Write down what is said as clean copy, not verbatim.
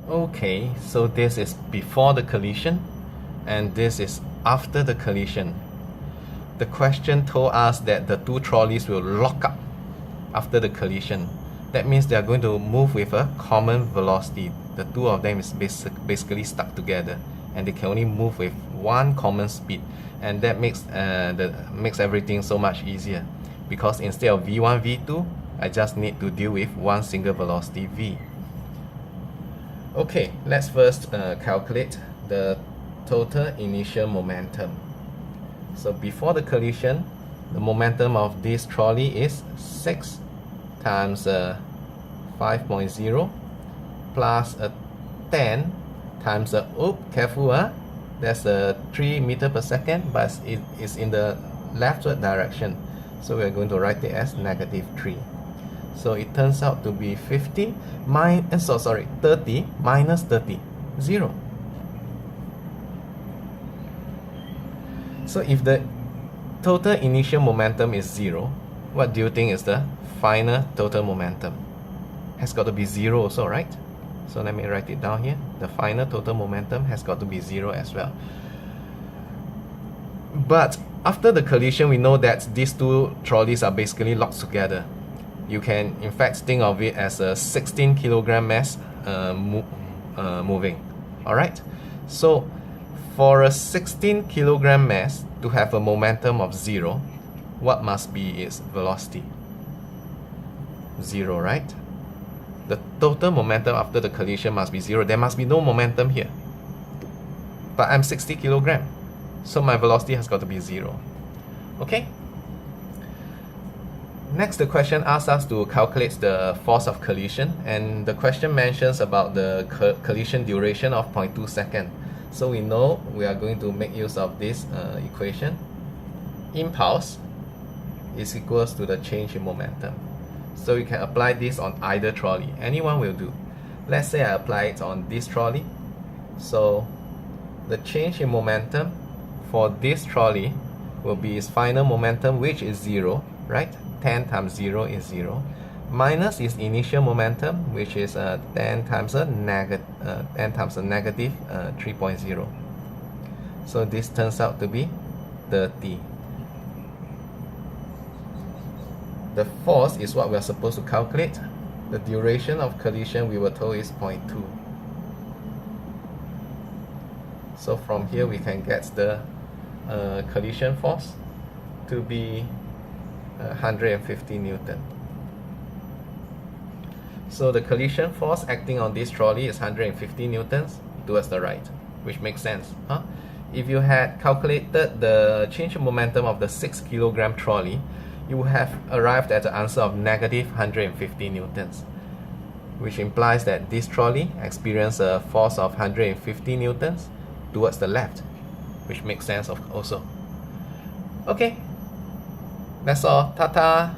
Okay, so this is before the collision and this is after the collision. The question told us that the two trolleys will lock up after the collision. That means they are going to move with a common velocity. The two of them is basically stuck together and they can only move with one common speed, and that makes everything so much easier, because instead of v1, v2, I just need to deal with one single velocity v. Okay, let's first calculate the total initial momentum. So before the collision, the momentum of this trolley is 6 times 5.0 plus 10 times careful, there's a 3 meters per second, but it is in the leftward direction, so we're going to write it as -3. So it turns out to be 30 minus 30, 0. So if the total initial momentum is 0, what do you think is the final total momentum? Has got to be 0 also, right? So let me write it down here. The final total momentum has got to be 0 as well. But after the collision, we know that these two trolleys are basically locked together. You can in fact think of it as a 16 kilogram mass moving. Alright? So for a 16 kilogram mass to have a momentum of 0, what must be its velocity? 0, right? The total momentum after the collision must be 0. There must be no momentum here. But I'm 60 kilogram, so my velocity has got to be 0. Okay? Next, the question asks us to calculate the force of collision, and the question mentions about the collision duration of 0.2 seconds. So we know we are going to make use of this equation. Impulse is equals to the change in momentum. So you can apply this on either trolley. Anyone will do. Let's say I apply it on this trolley. So the change in momentum for this trolley will be its final momentum, which is 0, right? 10 times 0 is 0. Minus its initial momentum, which is 10 times a negative 3.0. So this turns out to be 30. The force is what we are supposed to calculate. The duration of collision we were told is 0.2. So from here we can get the collision force to be 150 Newton. So the collision force acting on this trolley is 150 Newtons towards the right, which makes sense. If you had calculated the change in momentum of the 6 kilogram trolley, you would have arrived at the answer of -150 Newtons, which implies that this trolley experienced a force of 150 Newtons towards the left, which makes sense also. Okay, that's all. Ta-ta!